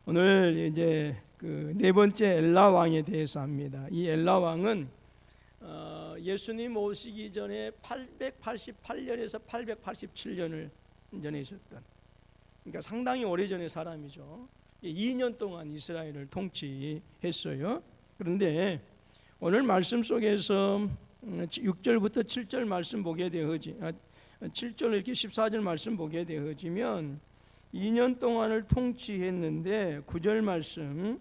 오늘 이제 그 네 번째 엘라 왕에 대해서 합니다. 이 엘라 왕은 예수님 오시기 전에 888년에서 887년을 전에 있었던, 그러니까 상당히 오래전의 사람이죠. 2년 동안 이스라엘을 통치했어요. 그런데 오늘 말씀 속에서 6절부터 7절 말씀 보게 되어지 7절 이렇게 14절 말씀 보게 되어지면 2년 동안을 통치했는데 9절 말씀,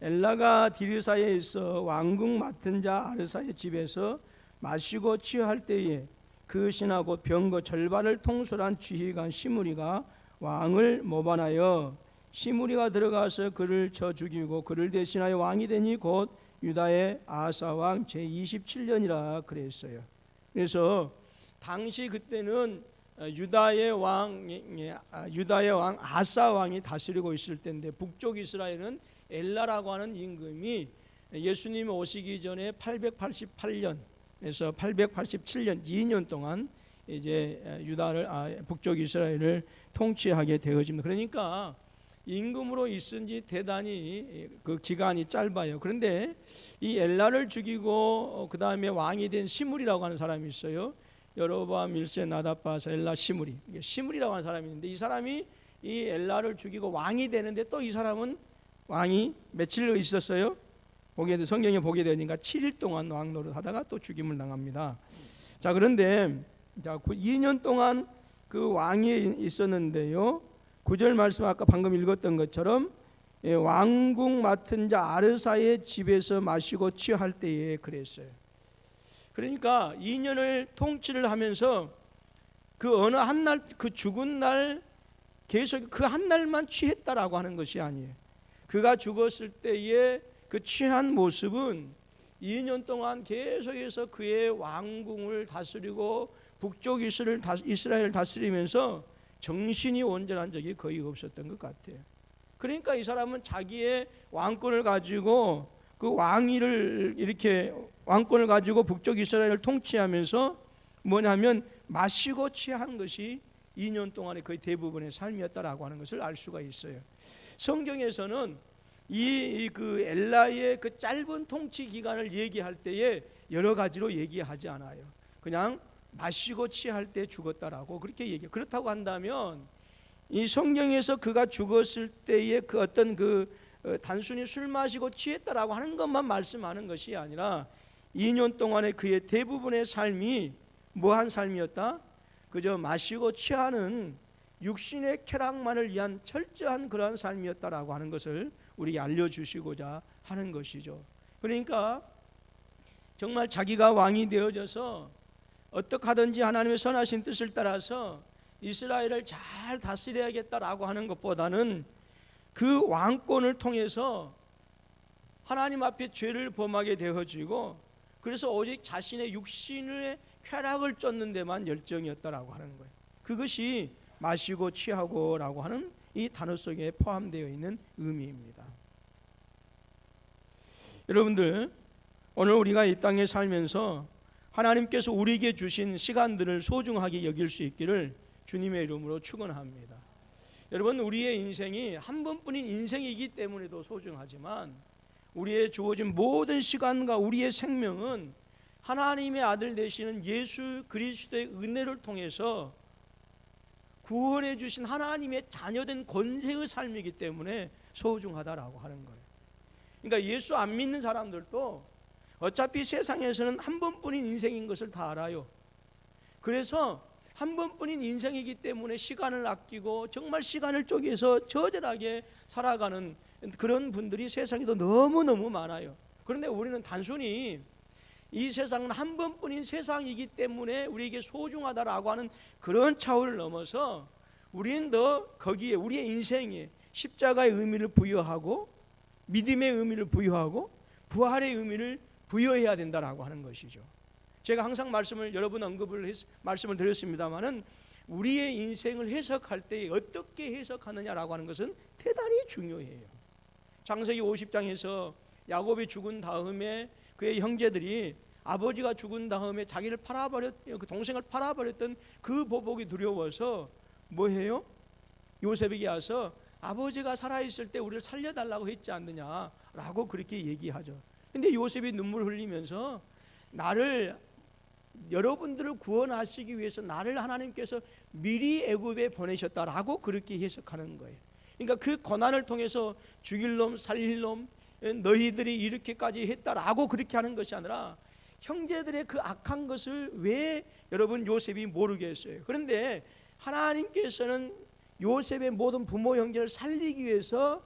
엘라가 디르사에 있어 왕궁 맡은 자 아르사의 집에서 마시고 취할 때에 그 신하고 병거 절반을 통솔한 지휘관 시므리가 왕을 모반하여 시므리가 들어가서 그를 쳐 죽이고 그를 대신하여 왕이 되니 곧 유다의 아사 왕 제27년이라 그랬어요. 그래서 당시 그때는 유다의 왕 아사 왕이 다스리고 있을 때인데, 북쪽 이스라엘은 엘라라고 하는 임금이 예수님이 오시기 전에 888년에서 887년 2년 동안 이제 북쪽 이스라엘을 통치하게 되어집니다. 그러니까 임금으로 있은 지 대단히 그 기간이 짧아요. 그런데 이 엘라를 죽이고 그 다음에 왕이 된 시므리라고 하는 사람이 있어요. 여로보암 1세 나답바사 엘라 시므리라고 하는 사람이 있는데, 이 사람이 이 엘라를 죽이고 왕이 되는데, 또 이 사람은 왕이 며칠 있었어요? 성경에 보게 되니까 7일 동안 왕 노릇하다가 또 죽임을 당합니다. 자, 그런데 2년 동안 그 왕이 있었는데요, 9절 말씀 아까 방금 읽었던 것처럼 왕궁 맡은 자 아르사의 집에서 마시고 취할 때에 그랬어요. 그러니까 2년을 통치를 하면서 그 어느 한 날, 그 죽은 날 계속 그 한 날만 취했다라고 하는 것이 아니에요. 그가 죽었을 때의 그 취한 모습은 2년 동안 계속해서 그의 왕궁을 다스리고 북쪽 이스라엘을 다스리면서 정신이 온전한 적이 거의 없었던 것 같아요. 그러니까 이 사람은 자기의 왕권을 가지고 그 왕위를 이렇게 왕권을 가지고 북쪽 이스라엘을 통치하면서 뭐냐면 마시고 취한 것이 2년 동안의 거의 대부분의 삶이었다라고 하는 것을 알 수가 있어요. 성경에서는 그 엘라의 그 짧은 통치 기간을 얘기할 때에 여러 가지로 얘기하지 않아요. 그냥 마시고 취할 때 죽었다라고 그렇게 얘기해요. 그렇다고 한다면 이 성경에서 그가 죽었을 때의 그 어떤 단순히 술 마시고 취했다라고 하는 것만 말씀하는 것이 아니라 2년 동안의 그의 대부분의 삶이 뭐한 삶이었다? 그저 마시고 취하는 육신의 쾌락만을 위한 철저한 그러한 삶이었다라고 하는 것을 우리에게 알려주시고자 하는 것이죠. 그러니까 정말 자기가 왕이 되어져서 어떻게 하든지 하나님의 선하신 뜻을 따라서 이스라엘을 잘 다스려야겠다라고 하는 것보다는 그 왕권을 통해서 하나님 앞에 죄를 범하게 되어지고, 그래서 오직 자신의 육신의 쾌락을 쫓는 데만 열정이었다라고 하는 거예요. 그것이 마시고 취하고라고 하는 이 단어 속에 포함되어 있는 의미입니다. 여러분들, 오늘 우리가 이 땅에 살면서 하나님께서 우리에게 주신 시간들을 소중하게 여길 수 있기를 주님의 이름으로 축원합니다. 여러분, 우리의 인생이 한 번뿐인 인생이기 때문에도 소중하지만 우리의 주어진 모든 시간과 우리의 생명은 하나님의 아들 되시는 예수 그리스도의 은혜를 통해서 구원해 주신 하나님의 자녀된 권세의 삶이기 때문에 소중하다라고 하는 거예요. 그러니까 예수 안 믿는 사람들도 어차피 세상에서는 한 번뿐인 인생인 것을 다 알아요. 그래서 한 번뿐인 인생이기 때문에 시간을 아끼고 정말 시간을 쪼개서 저절하게 살아가는 그런 분들이 세상에도 너무너무 많아요. 그런데 우리는 단순히 이 세상은 한 번뿐인 세상이기 때문에 우리에게 소중하다라고 하는 그런 차원을 넘어서 우리는 더 거기에 우리의 인생에 십자가의 의미를 부여하고 믿음의 의미를 부여하고 부활의 의미를 부여해야 된다라고 하는 것이죠. 제가 항상 말씀을 드렸습니다마는 우리의 인생을 해석할 때 어떻게 해석하느냐라고 하는 것은 대단히 중요해요. 창세기 50장에서 야곱이 죽은 다음에 그의 형제들이 아버지가 죽은 다음에 자기를 그 동생을 팔아버렸던 그 보복이 두려워서 뭐해요? 요셉에게 와서 아버지가 살아있을 때 우리를 살려달라고 했지 않느냐라고 그렇게 얘기하죠. 근데 요셉이 눈물 흘리면서 나를, 여러분들을 구원하시기 위해서 나를 하나님께서 미리 애굽에 보내셨다라고 그렇게 해석하는 거예요. 그러니까 그 고난을 통해서 죽일 놈 살릴 놈 너희들이 이렇게까지 했다라고 그렇게 하는 것이 아니라 형제들의 그 악한 것을 왜 여러분 요셉이 모르겠어요. 그런데 하나님께서는 요셉의 모든 부모 형제를 살리기 위해서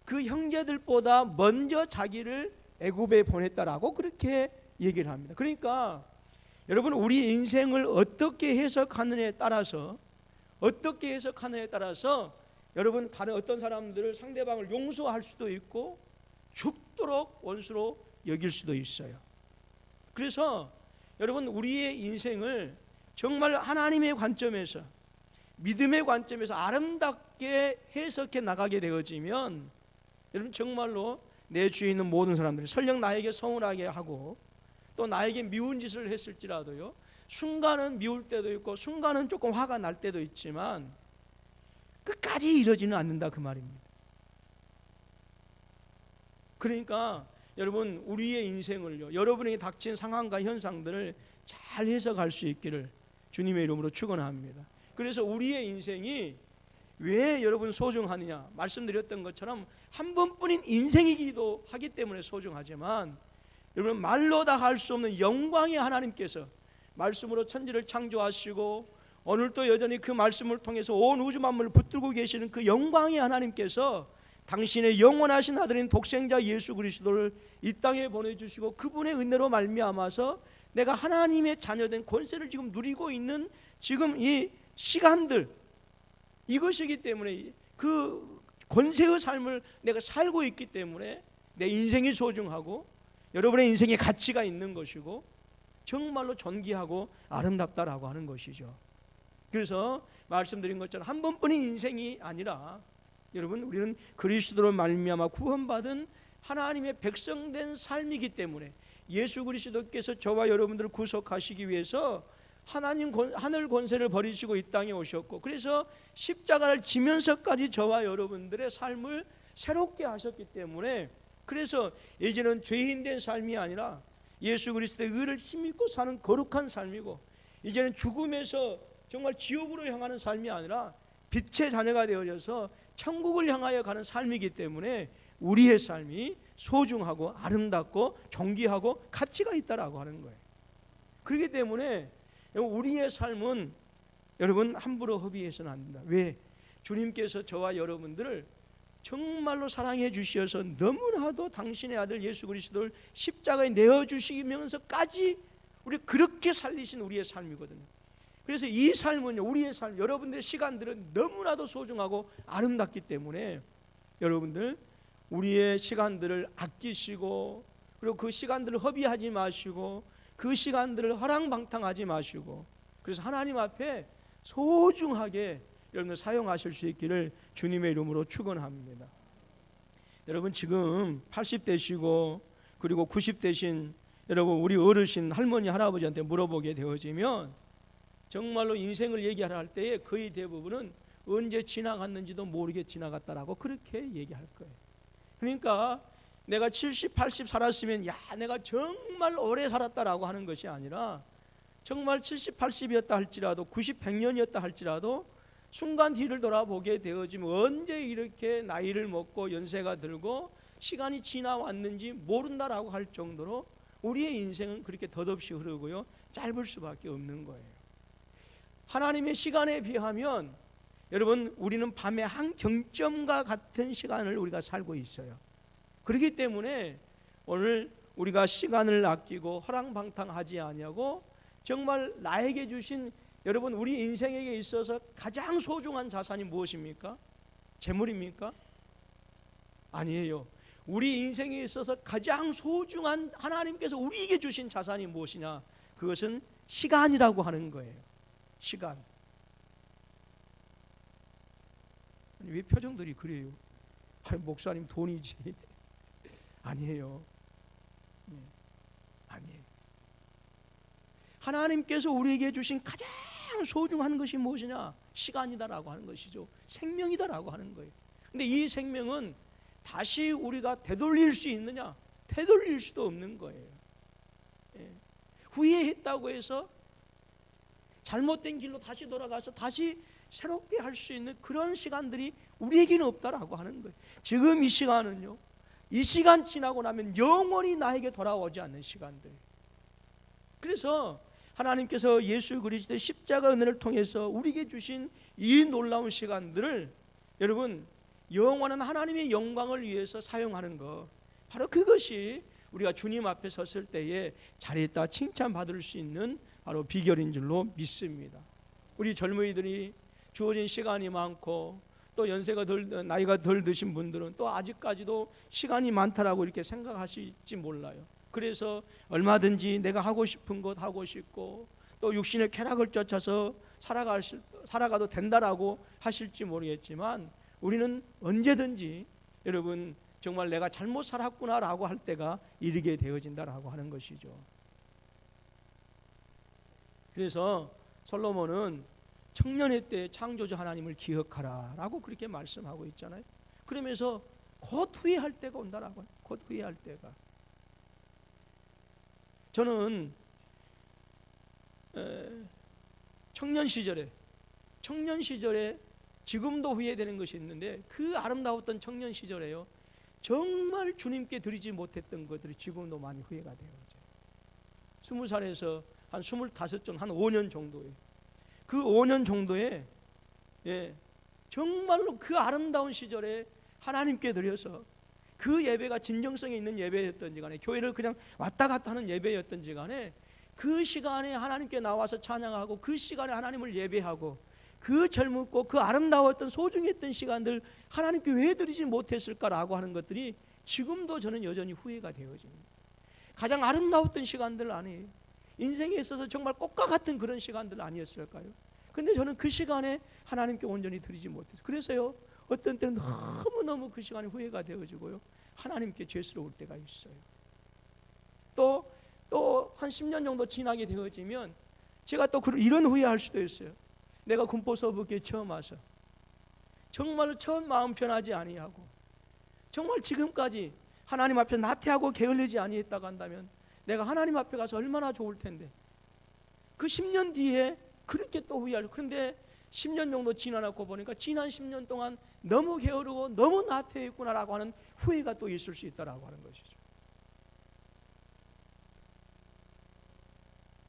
그 형제들보다 먼저 자기를 애굽에 보냈다라고 그렇게 얘기를 합니다. 그러니까 여러분, 우리 인생을 어떻게 해석하느냐에 따라서 여러분, 다른 어떤 사람들을, 상대방을 용서할 수도 있고 죽도록 원수로 여길 수도 있어요. 그래서 여러분, 우리의 인생을 정말 하나님의 관점에서, 믿음의 관점에서 아름답게 해석해 나가게 되어지면 여러분, 정말로 내 주위에 있는 모든 사람들이 설령 나에게 서운하게 하고 또 나에게 미운 짓을 했을지라도요, 순간은 미울 때도 있고 순간은 조금 화가 날 때도 있지만 끝까지 이러지는 않는다 그 말입니다. 그러니까 여러분, 우리의 인생을요, 여러분에게 닥친 상황과 현상들을 잘 해석할 수 있기를 주님의 이름으로 축원합니다. 그래서 우리의 인생이 왜 여러분 소중하느냐, 말씀드렸던 것처럼 한 번뿐인 인생이기도 하기 때문에 소중하지만, 여러분, 말로 다 할 수 없는 영광의 하나님께서 말씀으로 천지를 창조하시고 오늘도 여전히 그 말씀을 통해서 온 우주 만물을 붙들고 계시는 그 영광의 하나님께서 당신의 영원하신 아들인 독생자 예수 그리스도를 이 땅에 보내주시고 그분의 은혜로 말미암아서 내가 하나님의 자녀된 권세를 지금 누리고 있는 지금 이 시간들, 이것이기 때문에 그 권세의 삶을 내가 살고 있기 때문에 내 인생이 소중하고 여러분의 인생에 가치가 있는 것이고 정말로 존귀하고 아름답다라고 하는 것이죠. 그래서 말씀드린 것처럼 한 번뿐인 인생이 아니라 여러분, 우리는 그리스도로 말미암아 구원받은 하나님의 백성된 삶이기 때문에 예수 그리스도께서 저와 여러분들을 구속하시기 위해서 하나님 하늘 권세를 버리시고 이 땅에 오셨고, 그래서 십자가를 지면서까지 저와 여러분들의 삶을 새롭게 하셨기 때문에, 그래서 이제는 죄인된 삶이 아니라 예수 그리스도의 의를 힘입고 사는 거룩한 삶이고, 이제는 죽음에서 정말 지옥으로 향하는 삶이 아니라 빛의 자녀가 되어져서 천국을 향하여 가는 삶이기 때문에 우리의 삶이 소중하고 아름답고 존귀하고 가치가 있다라고 하는 거예요. 그렇기 때문에 우리의 삶은 여러분 함부로 허비해서는 안 된다. 왜? 주님께서 저와 여러분들을 정말로 사랑해 주셔서 너무나도 당신의 아들 예수 그리스도를 십자가에 내어주시면서까지 우리 그렇게 살리신 우리의 삶이거든요. 그래서 이 삶은요, 우리의 삶, 여러분들의 시간들은 너무나도 소중하고 아름답기 때문에 여러분들 우리의 시간들을 아끼시고, 그리고 그 시간들을 허비하지 마시고 그 시간들을 허랑방탕하지 마시고, 그래서 하나님 앞에 소중하게 여러분들 사용하실 수 있기를 주님의 이름으로 축원합니다. 여러분, 지금 80대시고 그리고 90대신 여러분, 우리 어르신 할머니 할아버지한테 물어보게 되어지면 정말로 인생을 얘기할 때에 거의 대부분은 언제 지나갔는지도 모르게 지나갔다라고 그렇게 얘기할 거예요. 그러니까 내가 70, 80 살았으면 야, 내가 정말 오래 살았다라고 하는 것이 아니라 정말 70, 80이었다 할지라도 90, 100년이었다 할지라도 순간 뒤를 돌아보게 되어지면 언제 이렇게 나이를 먹고 연세가 들고 시간이 지나왔는지 모른다라고 할 정도로 우리의 인생은 그렇게 덧없이 흐르고요, 짧을 수밖에 없는 거예요. 하나님의 시간에 비하면 여러분, 우리는 밤의 한 경점과 같은 시간을 우리가 살고 있어요. 그렇기 때문에 오늘 우리가 시간을 아끼고 허랑방탕하지 아니하고 정말 나에게 주신, 여러분, 우리 인생에게 있어서 가장 소중한 자산이 무엇입니까? 재물입니까? 아니에요. 우리 인생에 있어서 가장 소중한 하나님께서 우리에게 주신 자산이 무엇이냐? 그것은 시간이라고 하는 거예요. 시간. 아니, 왜 표정들이 그래요? 아니, 목사님 돈이지. 아니에요. 아니에요. 하나님께서 우리에게 주신 가장 소중한 것이 무엇이냐? 시간이다라고 하는 것이죠. 생명이다라고 하는 거예요. 근데 이 생명은 다시 우리가 되돌릴 수 있느냐? 되돌릴 수도 없는 거예요. 후회했다고 해서 잘못된 길로 다시 돌아가서 다시 새롭게 할 수 있는 그런 시간들이 우리에게는 없다라고 하는 거예요. 지금 이 시간은요, 이 시간 지나고 나면 영원히 나에게 돌아오지 않는 시간들. 그래서 하나님께서 예수 그리스도의 십자가 은혜를 통해서 우리에게 주신 이 놀라운 시간들을 여러분 영원한 하나님의 영광을 위해서 사용하는 것, 바로 그것이 우리가 주님 앞에 섰을 때에 잘했다 칭찬받을 수 있는 바로 비결인 줄로 믿습니다. 우리 젊은이들이 주어진 시간이 많고 또 연세가 나이가 덜 드신 분들은 또 아직까지도 시간이 많다라고 이렇게 생각하실지 몰라요. 그래서 얼마든지 내가 하고 싶은 것 하고 싶고 또 육신의 쾌락을 쫓아서 살아가도 된다라고 하실지 모르겠지만, 우리는 언제든지 여러분 정말 내가 잘못 살았구나라고 할 때가 이르게 되어진다라고 하는 것이죠. 그래서 솔로몬은 청년의 때 창조주 하나님을 기억하라라고 그렇게 말씀하고 있잖아요. 그러면서 곧 후회할 때가 온다라고 해요. 곧 후회할 때가. 저는 청년 시절에 지금도 후회되는 것이 있는데, 그 아름다웠던 청년 시절에요, 정말 주님께 드리지 못했던 것들이 지금도 많이 후회가 돼요. 20살에서 한 25정, 한 5년 정도에, 그 5년 정도에 정말로 그 아름다운 시절에 하나님께 드려서 그 예배가 진정성이 있는 예배였던지 간에, 교회를 그냥 왔다 갔다 하는 예배였던지 간에, 그 시간에 하나님께 나와서 찬양하고 그 시간에 하나님을 예배하고 그 젊고 그 아름다웠던 소중했던 시간들 하나님께 왜 드리지 못했을까라고 하는 것들이 지금도 저는 여전히 후회가 되어집니다. 가장 아름다웠던 시간들 아니에요? 인생에 있어서 정말 꽃과 같은 그런 시간들 아니었을까요? 근데 저는 그 시간에 하나님께 온전히 드리지 못했어요. 그래서요, 어떤 때는 너무너무 그 시간이 후회가 되어지고요, 하나님께 죄스러울 때가 있어요. 또 한 10년 정도 지나게 되어지면 제가 또 이런 후회할 수도 있어요. 내가 군포서부교에 처음 와서 정말 처음 마음 편하지 아니하고 정말 지금까지 하나님 앞에 나태하고 게을리지 아니했다고 한다면 내가 하나님 앞에 가서 얼마나 좋을 텐데, 그 10년 뒤에 그렇게 또 후회하죠. 그런데 10년 정도 지나고 보니까 지난 10년 동안 너무 게으르고 너무 나태했구나라고 하는 후회가 또 있을 수 있다라고 하는 것이죠.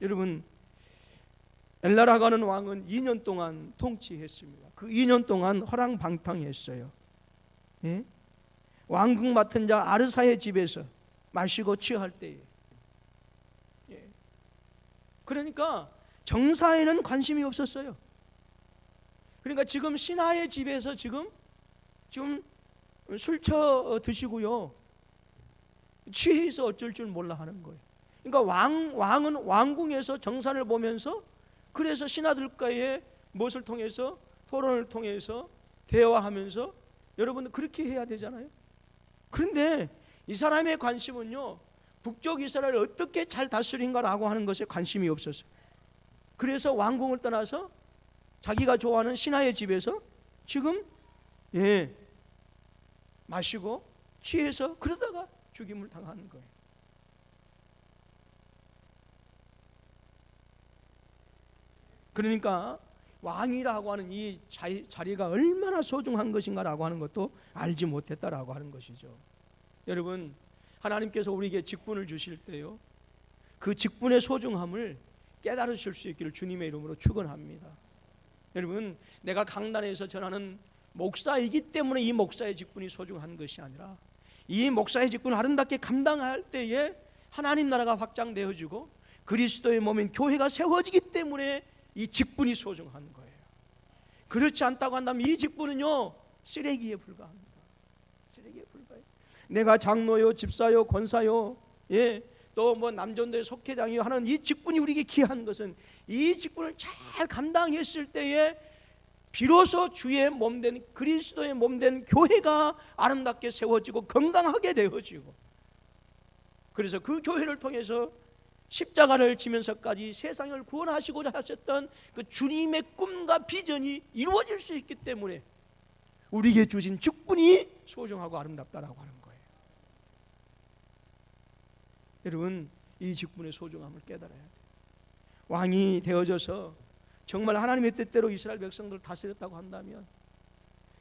여러분, 엘라라가는 왕은 2년 동안 통치했습니다. 그 2년 동안 허랑방탕했어요. 예? 왕궁 맡은 자 아르사의 집에서 마시고 취할 때에, 그러니까 정사에는 관심이 없었어요. 그러니까 지금 신하의 집에서 지금 술 쳐 드시고요, 취해서 어쩔 줄 몰라 하는 거예요. 그러니까 왕은 왕궁에서 정산을 보면서, 그래서 신하들과의 무엇을 통해서, 토론을 통해서 대화하면서, 여러분들 그렇게 해야 되잖아요. 그런데 이 사람의 관심은요, 북쪽 이스라엘을 어떻게 잘 다스린가라고 하는 것에 관심이 없었어요. 그래서 왕궁을 떠나서 자기가 좋아하는 신하의 집에서 지금 마시고 취해서 그러다가 죽임을 당하는 거예요. 그러니까 왕이라고 하는 이 자리가 얼마나 소중한 것인가라고 하는 것도 알지 못했다라고 하는 것이죠. 여러분, 하나님께서 우리에게 직분을 주실 때요, 그 직분의 소중함을 깨달으실 수 있기를 주님의 이름으로 축원합니다. 여러분, 내가 강단에서 전하는 목사이기 때문에 이 목사의 직분이 소중한 것이 아니라, 이 목사의 직분을 아름답게 감당할 때에 하나님 나라가 확장되어지고 그리스도의 몸인 교회가 세워지기 때문에 이 직분이 소중한 거예요. 그렇지 않다고 한다면 이 직분은요, 쓰레기에 불과합니다. 쓰레기에 불과해요. 내가 장로요, 집사요, 권사요, 또 뭐 남전도의 속회장이요 하는 이 직분이 우리에게 귀한 것은, 이 직분을 잘 감당했을 때에 비로소 주의 몸된 그리스도의 몸된 교회가 아름답게 세워지고 건강하게 되어지고, 그래서 그 교회를 통해서 십자가를 지면서까지 세상을 구원하시고자 하셨던 그 주님의 꿈과 비전이 이루어질 수 있기 때문에 우리에게 주신 직분이 소중하고 아름답다라고 하는 거예요. 여러분, 이 직분의 소중함을 깨달아야 돼요. 왕이 되어져서 정말 하나님의 뜻대로 이스라엘 백성들을 다스렸다고 한다면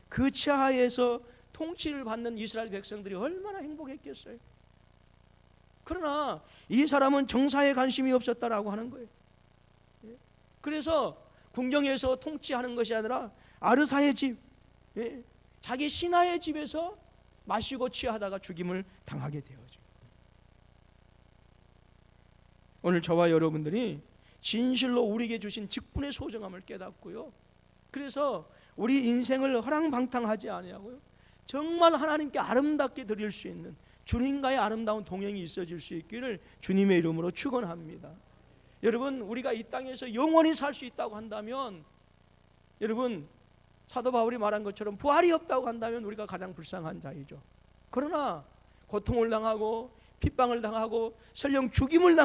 그 치하에서 통치를 받는 이스라엘 백성들이 얼마나 행복했겠어요. 그러나 이 사람은 정사에 관심이 없었다라고 하는 거예요. 그래서 궁정에서 통치하는 것이 아니라 아르사의 집, 자기 신하의 집에서 마시고 취하다가 죽임을 당하게 되어져. 오늘 저와 여러분들이 진실로 우리에게 주신 직분의 소중함을 깨닫고요, 그래서 우리 인생을 허랑방탕하지 아니하고요, 정말 하나님께 아름답게 드릴 수 있는 주님과의 아름다운 동행이 있어질 수 있기를 주님의 이름으로 축원합니다. 여러분, 우리가 이 땅에서 영원히 살 수 있다고 한다면, 여러분, 사도 바울이 말한 것처럼 부활이 없다고 한다면 우리가 가장 불쌍한 자이죠. 그러나 고통을 당하고 핍박을 당하고 설령 죽임을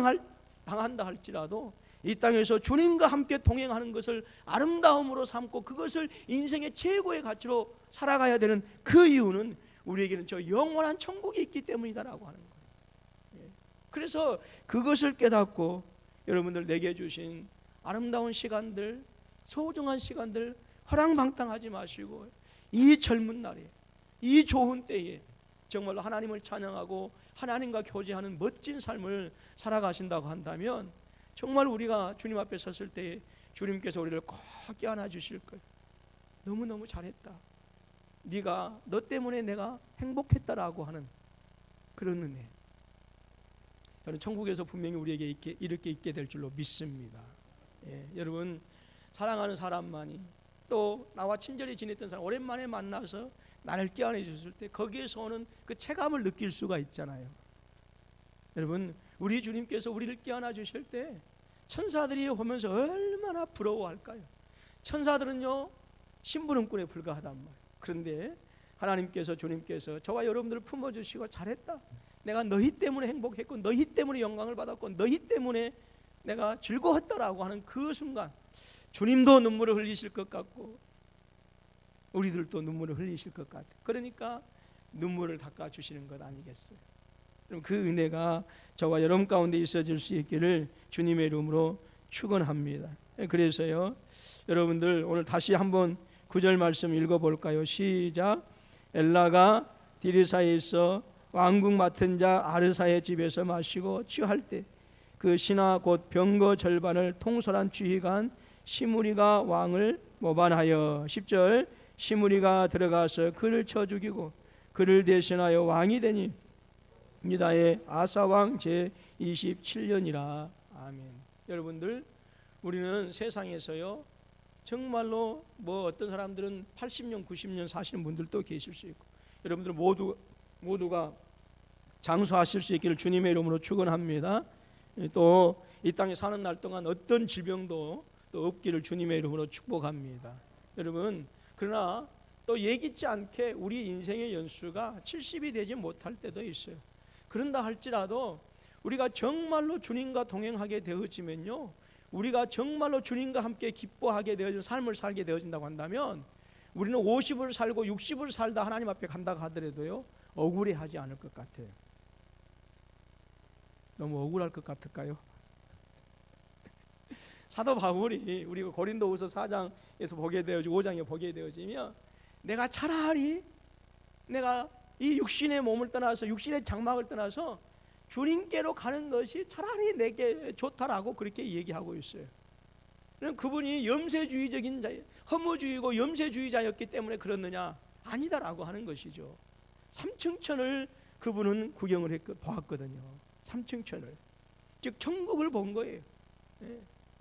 당한다 할지라도 이 땅에서 주님과 함께 동행하는 것을 아름다움으로 삼고 그것을 인생의 최고의 가치로 살아가야 되는 그 이유는 우리에게는 저 영원한 천국이 있기 때문이다라고 하는 거예요. 그래서 그것을 깨닫고 여러분들 내게 주신 아름다운 시간들, 소중한 시간들 허랑방탕하지 마시고 이 젊은 날에, 이 좋은 때에 정말로 하나님을 찬양하고 하나님과 교제하는 멋진 삶을 살아가신다고 한다면 정말 우리가 주님 앞에 섰을 때 주님께서 우리를 꼭 껴안아 주실 거예요. 너무너무 잘했다, 너 때문에 내가 행복했다라고 하는 그런 은혜, 저는 천국에서 분명히 우리에게 이렇게 있게 될 줄로 믿습니다. 여러분, 사랑하는 사람만이, 또 나와 친절히 지냈던 사람 오랜만에 만나서 나를 껴안아 줬을 때 거기에서 오는 그 체감을 느낄 수가 있잖아요. 여러분, 우리 주님께서 우리를 껴안아 주실 때 천사들이 보면서 얼마나 부러워할까요? 천사들은요 심부름꾼에 불과하단 말이에요. 그런데 하나님께서, 주님께서 저와 여러분들을 품어주시고 잘했다, 내가 너희 때문에 행복했고 너희 때문에 영광을 받았고 너희 때문에 내가 즐거웠다라고 하는 그 순간 주님도 눈물을 흘리실 것 같고 우리들도 눈물을 흘리실 것 같아요. 그러니까 눈물을 닦아주시는 것 아니겠어요? 그럼 그 은혜가 저와 여러분 가운데 있어질 수 있기를 주님의 이름으로 축원합니다. 그래서요, 여러분들 오늘 다시 한번 9절 말씀 읽어볼까요? 시작. 엘라가 디리사에 있어 왕궁 맡은 자 아르사의 집에서 마시고 취할 때 그 신하 곧 병거 절반을 통솔한 주휘관 시므리가 왕을 모반하여 10절 시므리가 들어가서 그를 쳐 죽이고 그를 대신하여 왕이 되니 유다의 아사왕 제27년이라. 아멘. 여러분들, 우리는 세상에서요 정말로 어떤 사람들은 80년 90년 사시는 분들도 계실 수 있고 여러분들 모두가 장수하실 수 있기를 주님의 이름으로 축원합니다. 또 이 땅에 사는 날 동안 어떤 질병도 또 없기를 주님의 이름으로 축복합니다. 여러분, 그러나 또 예기치 않게 우리 인생의 연수가 70이 되지 못할 때도 있어요. 그런다 할지라도 우리가 정말로 주님과 동행하게 되어지면요, 우리가 정말로 주님과 함께 기뻐하게 되어진 삶을 살게 되어진다고 한다면 우리는 50을 살고 60을 살다 하나님 앞에 간다고 하더라도요 억울해하지 않을 것 같아요. 너무 억울할 것 같을까요? 사도 바울이 우리가 고린도후서 4장에서 보게 되어지고 5장에 보게 되어지면 내가 차라리 내가 이 육신의 몸을 떠나서 육신의 장막을 떠나서 주님께로 가는 것이 차라리 내게 좋다라고 그렇게 얘기하고 있어요. 그분이 염세주의적인 자, 허무주의고 염세주의자였기 때문에 그렇느냐? 아니다라고 하는 것이죠. 삼층천을 그분은 구경을 보았거든요. 삼층천을, 즉 천국을 본 거예요.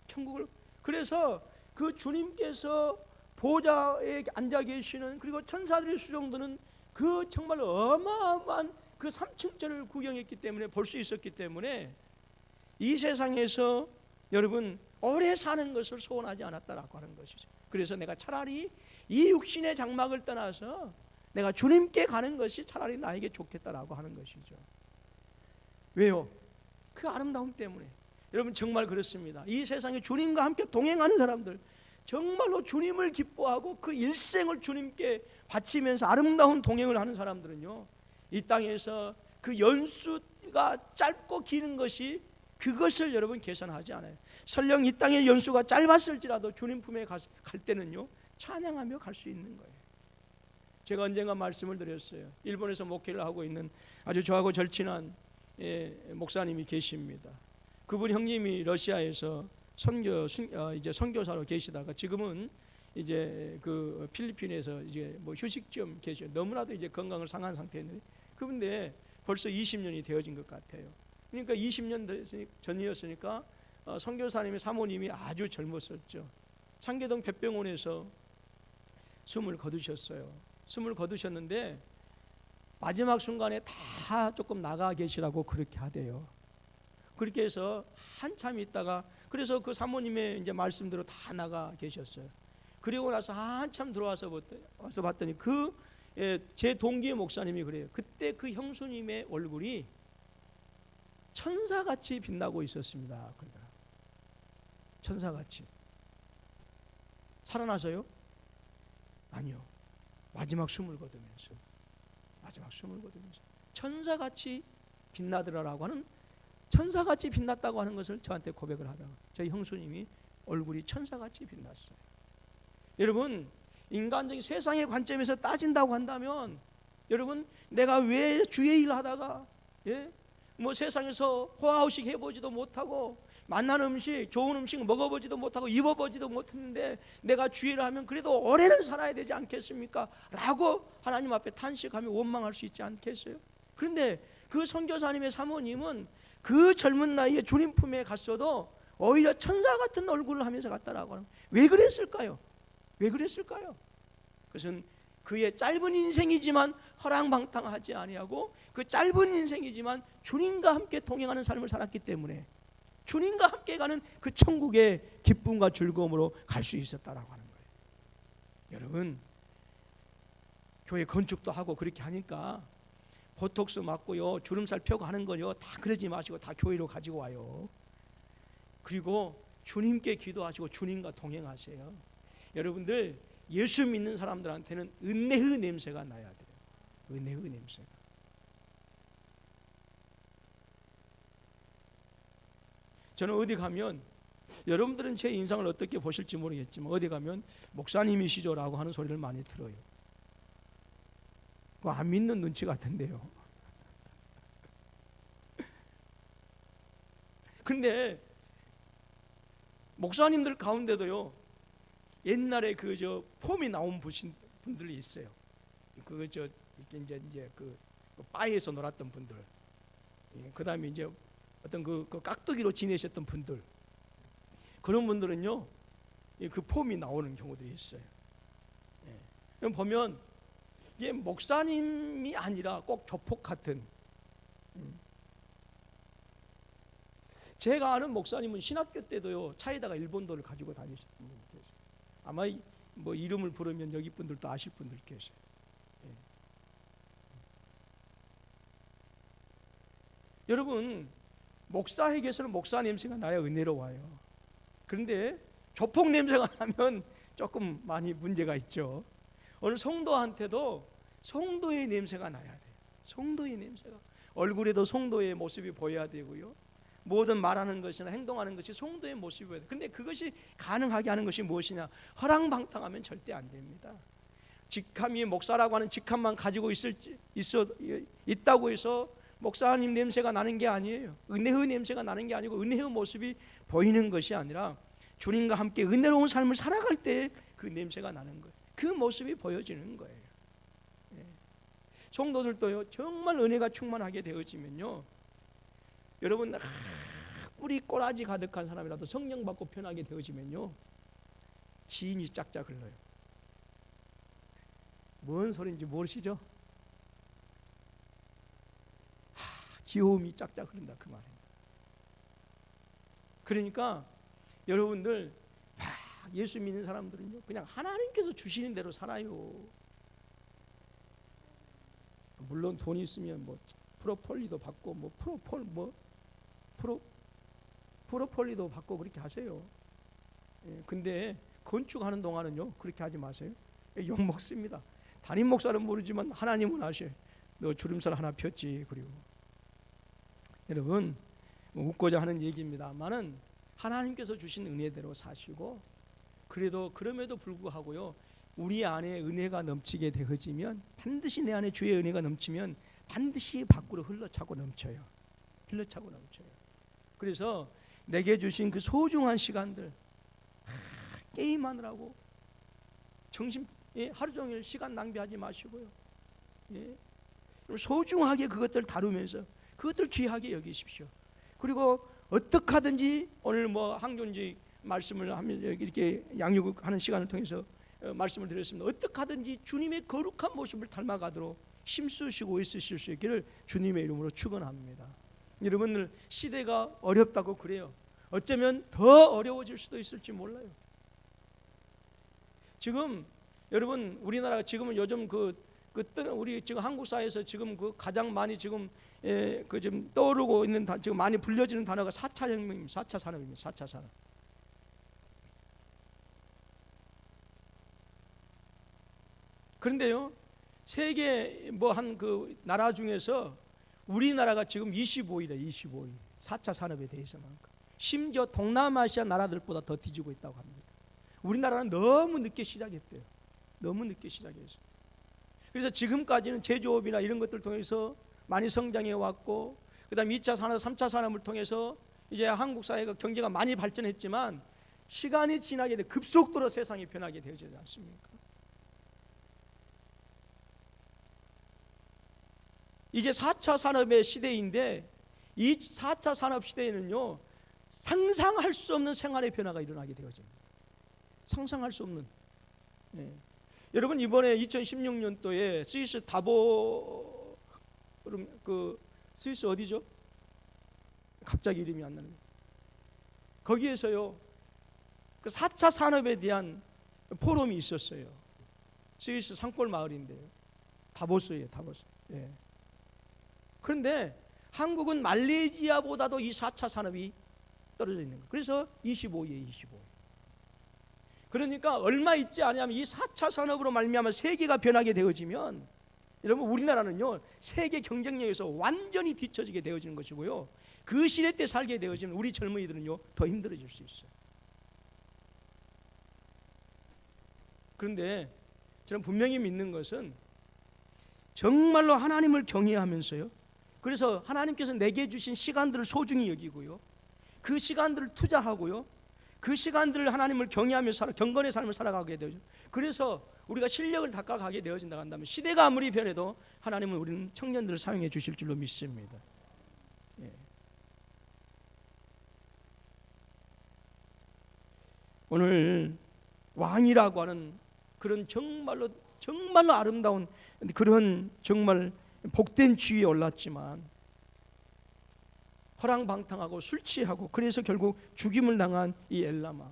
천국을. 그래서 그 주님께서 보좌에 앉아 계시는, 그리고 천사들의 수종드는 그 정말 어마어마한 그 삼층천을 구경했기 때문에, 볼 수 있었기 때문에 이 세상에서 여러분 오래 사는 것을 소원하지 않았다라고 하는 것이죠. 그래서 내가 차라리 이 육신의 장막을 떠나서 내가 주님께 가는 것이 차라리 나에게 좋겠다라고 하는 것이죠. 왜요? 그 아름다움 때문에. 여러분 정말 그렇습니다. 이 세상에 주님과 함께 동행하는 사람들, 정말로 주님을 기뻐하고 그 일생을 주님께 바치면서 아름다운 동행을 하는 사람들은요, 이 땅에서 그 연수가 짧고 기는 것이, 그것을 여러분 계산하지 않아요. 설령 이 땅의 연수가 짧았을지라도 주님 품에 갈 때는요, 찬양하며 갈 수 있는 거예요. 제가 언젠가 말씀을 드렸어요. 일본에서 목회를 하고 있는 아주 저하고 절친한 목사님이 계십니다. 그분 형님이 러시아에서 이제 선교사로 계시다가 지금은 이제 그 필리핀에서 이제 뭐 휴식 좀 계셔요. 너무나도 이제 건강을 상한 상태인데, 그런데 벌써 20년이 되어진 것 같아요. 그러니까 20년 전이었으니까 선교사님의 사모님이 아주 젊었었죠. 창계동 백병원에서 숨을 거두셨어요. 숨을 거두셨는데 마지막 순간에 다 조금 나가 계시라고 그렇게 하대요. 그렇게 해서 한참 있다가, 그래서 그 사모님의 이제 말씀대로 다 나가 계셨어요. 그리고 나서 한참 들어와서 봤더니 제 동기의 목사님이 그래요. 그때 그 형수님의 얼굴이 천사같이 빛나고 있었습니다. 그러더라고요. 천사같이. 살아나서요? 아니요. 마지막 숨을 거두면서 천사같이 빛나더라라고 하는, 천사같이 빛났다고 하는 것을 저한테 고백을 하다가 저희 형수님이 얼굴이 천사같이 빛났어요. 여러분, 인간적인 세상의 관점에서 따진다고 한다면, 여러분, 내가 왜 주의 일을 하다가 뭐 세상에서 호화호식 해보지도 못하고 맛난 음식, 좋은 음식 먹어보지도 못하고 입어보지도 못했는데 내가 주의 일을 하면 그래도 오래는 살아야 되지 않겠습니까? 라고 하나님 앞에 탄식하며 원망할 수 있지 않겠어요? 그런데 그 선교사님의 사모님은 그 젊은 나이에 주님 품에 갔어도 오히려 천사 같은 얼굴을 하면서 갔다라고 하는, 왜 그랬을까요? 그것은 그의 짧은 인생이지만 허랑방탕하지 아니하고 그 짧은 인생이지만 주님과 함께 동행하는 삶을 살았기 때문에 주님과 함께 가는 그 천국의 기쁨과 즐거움으로 갈 수 있었다라고 하는 거예요. 여러분, 교회 건축도 하고 그렇게 하니까 보톡스 맞고요, 주름살 펴고 하는 거요, 다 그러지 마시고 다 교회로 가지고 와요. 그리고 주님께 기도하시고 주님과 동행하세요. 여러분들, 예수 믿는 사람들한테는 은혜의 냄새가 나야 돼요. 은혜의 냄새가. 저는 어디 가면, 여러분들은 제 인상을 어떻게 보실지 모르겠지만 어디 가면 목사님이시죠라고 하는 소리를 많이 들어요. 그거 안 믿는 눈치 같은데요. 근데 목사님들 가운데도요, 옛날에 그 폼이 나온 분들이 있어요. 이제 그 바에서 놀았던 분들, 그다음에 이제 어떤 그 깍두기로 지내셨던 분들, 그런 분들은요, 그 폼이 나오는 경우들이 있어요. 그럼 보면 이게 목사님이 아니라 꼭 조폭 같은. 제가 아는 목사님은 신학교 때도요, 차에다가 일본도를 가지고 다니셨던 분이 계세요. 아마 뭐 이름을 부르면 여기 분들도 아실 분들 계세요. 여러분, 목사에게서는 목사 냄새가 나야 은혜로워요. 그런데 조폭 냄새가 나면 조금 많이 문제가 있죠. 어느 성도한테도 성도의 냄새가 나야 돼요. 성도의 냄새가, 얼굴에도 성도의 모습이 보여야 되고요, 모든 말하는 것이나 행동하는 것이 성도의 모습이 보여야 돼요. 근데 그것이 가능하게 하는 것이 무엇이냐? 허랑방탕하면 절대 안 됩니다. 직함이 목사라고 하는 직함만 가지고 있다고 해서 목사님 냄새가 나는 게 아니에요. 은혜의 냄새가 나는 게 아니고 은혜의 모습이 보이는 것이 아니라 주님과 함께 은혜로운 삶을 살아갈 때 그 냄새가 나는 거예요. 그 모습이 보여지는 거예요. 성도들도요, 정말 은혜가 충만하게 되어지면요, 여러분, 뿌리 꼬라지 가득한 사람이라도 성령 받고 편하게 되어지면요, 기인이 짝짝 흘러요. 뭔 소리인지 모르시죠? 귀여움이 짝짝 흐른다, 그 말입니다. 그러니까 여러분들, 예수 믿는 사람들은요, 그냥 하나님께서 주시는 대로 살아요. 물론 돈이 있으면 뭐 프로폴리도 받고 뭐 프로폴리도 받고 그렇게 하세요. 근데 건축하는 동안은요 그렇게 하지 마세요. 욕 먹습니다. 담임 목사는 모르지만 하나님은 아셔요. 너 주름살 하나 폈지. 그리고 여러분 웃고자 하는 얘기입니다만은 하나님께서 주신 은혜대로 사시고, 그래도 그럼에도 불구하고요 우리 안에 은혜가 넘치게 되어지면, 반드시 내 안에 주의 은혜가 넘치면 반드시 밖으로 흘러차고 넘쳐요. 흘러차고 넘쳐요. 그래서 내게 주신 그 소중한 시간들, 게임하느라고 정신 하루 종일 시간 낭비하지 마시고요. 소중하게 그것들 다루면서 그것들 귀하게 여기십시오. 그리고 어떻게 하든지 오늘 뭐 항존직 말씀을 하면서 이렇게 양육하는 시간을 통해서 말씀을 드렸습니다. 어떻게 하든지 주님의 거룩한 모습을 닮아가도록 힘쓰시고 있으실 수 있기를 주님의 이름으로 축원합니다. 여러분들 시대가 어렵다고 그래요. 어쩌면 더 어려워질 수도 있을지 몰라요. 지금 여러분 우리나라 지금은 요즘 우리 지금 한국 사회에서 지금 그 가장 많이 지금 그 지금 떠오르고 있는 지금 많이 불려지는 단어가 4차 혁명입니다. 4차 산업입니다. 4차 산업. 그런데요 세계 뭐 한 그 나라 중에서 우리나라가 지금 25위래. 25위 4차 산업에 대해서만큼. 심지어 동남아시아 나라들보다 더 뒤지고 있다고 합니다. 우리나라는 너무 늦게 시작했대요. 너무 늦게 시작했어요. 그래서 지금까지는 제조업이나 이런 것들을 통해서 많이 성장해 왔고, 그 다음 2차 산업, 3차 산업을 통해서 이제 한국 사회가 경제가 많이 발전했지만 시간이 지나게 돼 급속도로 세상이 변하게 되어지지 않습니까? 이제 4차 산업의 시대인데, 이 4차 산업 시대에는요 상상할 수 없는 생활의 변화가 일어나게 되어집니다. 상상할 수 없는. 여러분 이번에 2016년도에 스위스 다보, 그 스위스 어디죠? 갑자기 이름이 안 나네요. 거기에서요 그 4차 산업에 대한 포럼이 있었어요. 스위스 산골 마을인데요. 다보스예요. 다보스. 그런데 한국은 말레이시아보다도 이 4차 산업이 떨어져 있는 거예요. 그래서 25위에 25위. 그러니까 얼마 있지 않으면 이 4차 산업으로 말미암아 세계가 변하게 되어지면, 여러분 우리나라는요 세계 경쟁력에서 완전히 뒤처지게 되어지는 것이고요, 그 시대 때 살게 되어지면 우리 젊은이들은요 더 힘들어질 수 있어요. 그런데 저는 분명히 믿는 것은 정말로 하나님을 경외하면서요, 그래서 하나님께서 내게 주신 시간들을 소중히 여기고요, 그 시간들을 투자하고요, 그 시간들을 하나님을 경외하며 경건의 삶을 살아가게 되죠. 그래서 우리가 실력을 닦아가게 되어진다고 한다면 시대가 아무리 변해도 하나님은 우리는 청년들을 사용해 주실 줄로 믿습니다. 오늘 왕이라고 하는 그런 정말로 아름다운 그런 정말 복된 지위에 올랐지만 허랑방탕하고 술 취하고 그래서 결국 죽임을 당한 이 엘라마,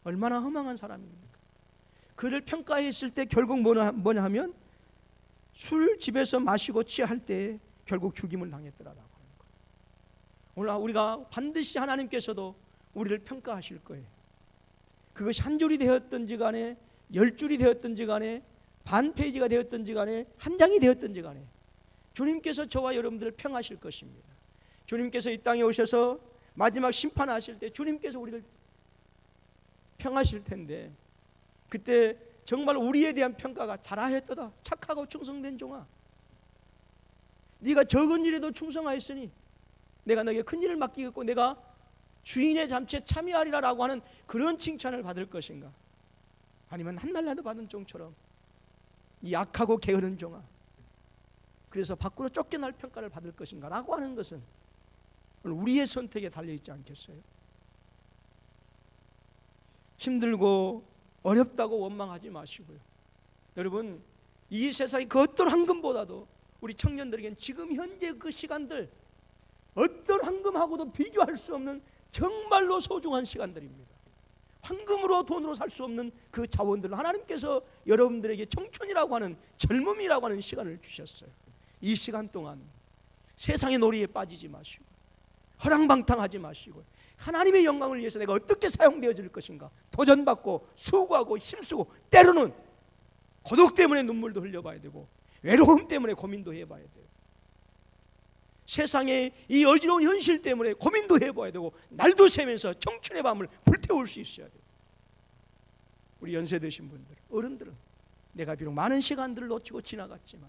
얼마나 허망한 사람입니까? 그를 평가했을 때 결국 뭐냐 하면 술 집에서 마시고 취할 때 결국 죽임을 당했더라라고 하는 거예요. 오늘 우리가 반드시 하나님께서도 우리를 평가하실 거예요. 그것이 한 줄이 되었든지 간에 10줄이 되었든지 간에 반 페이지가 되었든지 간에 한 장이 되었든지 간에 주님께서 저와 여러분들을 평하실 것입니다. 주님께서 이 땅에 오셔서 마지막 심판하실 때 주님께서 우리를 평하실 텐데, 그때 정말 우리에 대한 평가가 잘하였도다 착하고 충성된 종아, 네가 적은 일에도 충성하였으니 내가 너에게 큰 일을 맡기겠고 내가 주인의 잠치에 참여하리라 라고 하는 그런 칭찬을 받을 것인가, 아니면 한날라도 받은 종처럼 이 약하고 게으른 종아 그래서 밖으로 쫓겨날 평가를 받을 것인가 라고 하는 것은 우리의 선택에 달려있지 않겠어요? 힘들고 어렵다고 원망하지 마시고요, 여러분 이 세상의 그 어떤 황금보다도 우리 청년들에게는 지금 현재 그 시간들 어떤 황금하고도 비교할 수 없는 정말로 소중한 시간들입니다. 황금으로 돈으로 살 수 없는 그 자원들을 하나님께서 여러분들에게 청춘이라고 하는 젊음이라고 하는 시간을 주셨어요. 이 시간 동안 세상의 놀이에 빠지지 마시고 허랑방탕하지 마시고 하나님의 영광을 위해서 내가 어떻게 사용되어질 것인가 도전받고 수고하고 힘쓰고 때로는 고독 때문에 눈물도 흘려봐야 되고 외로움 때문에 고민도 해봐야 돼요. 세상의 이 어지러운 현실 때문에 고민도 해봐야 되고 날도 새면서 청춘의 밤을 불태울 수 있어야 돼요. 우리 연세 드신 분들, 어른들은 내가 비록 많은 시간들을 놓치고 지나갔지만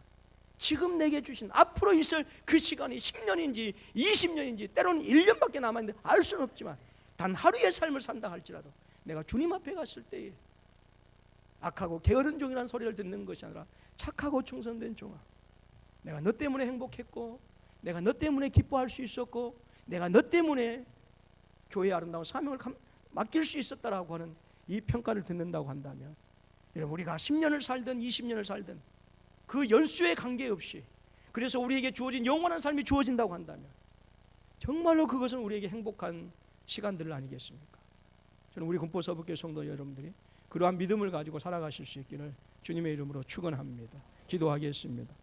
지금 내게 주신 앞으로 있을 그 시간이 10년인지 20년인지 때로는 1년밖에 남았는데 알 수는 없지만 단 하루의 삶을 산다 할지라도 내가 주님 앞에 갔을 때에 악하고 게으른 종이라는 소리를 듣는 것이 아니라 착하고 충성된 종아, 내가 너 때문에 행복했고 내가 너 때문에 기뻐할 수 있었고 내가 너 때문에 교회의 아름다운 사명을 맡길 수 있었다라고 하는 이 평가를 듣는다고 한다면, 여러분 우리가 10년을 살든 20년을 살든 그 연수에 관계없이 그래서 우리에게 주어진 영원한 삶이 주어진다고 한다면 정말로 그것은 우리에게 행복한 시간들 아니겠습니까? 저는 우리 군포서북교회 성도 여러분들이 그러한 믿음을 가지고 살아가실 수 있기를 주님의 이름으로 축원합니다. 기도하겠습니다.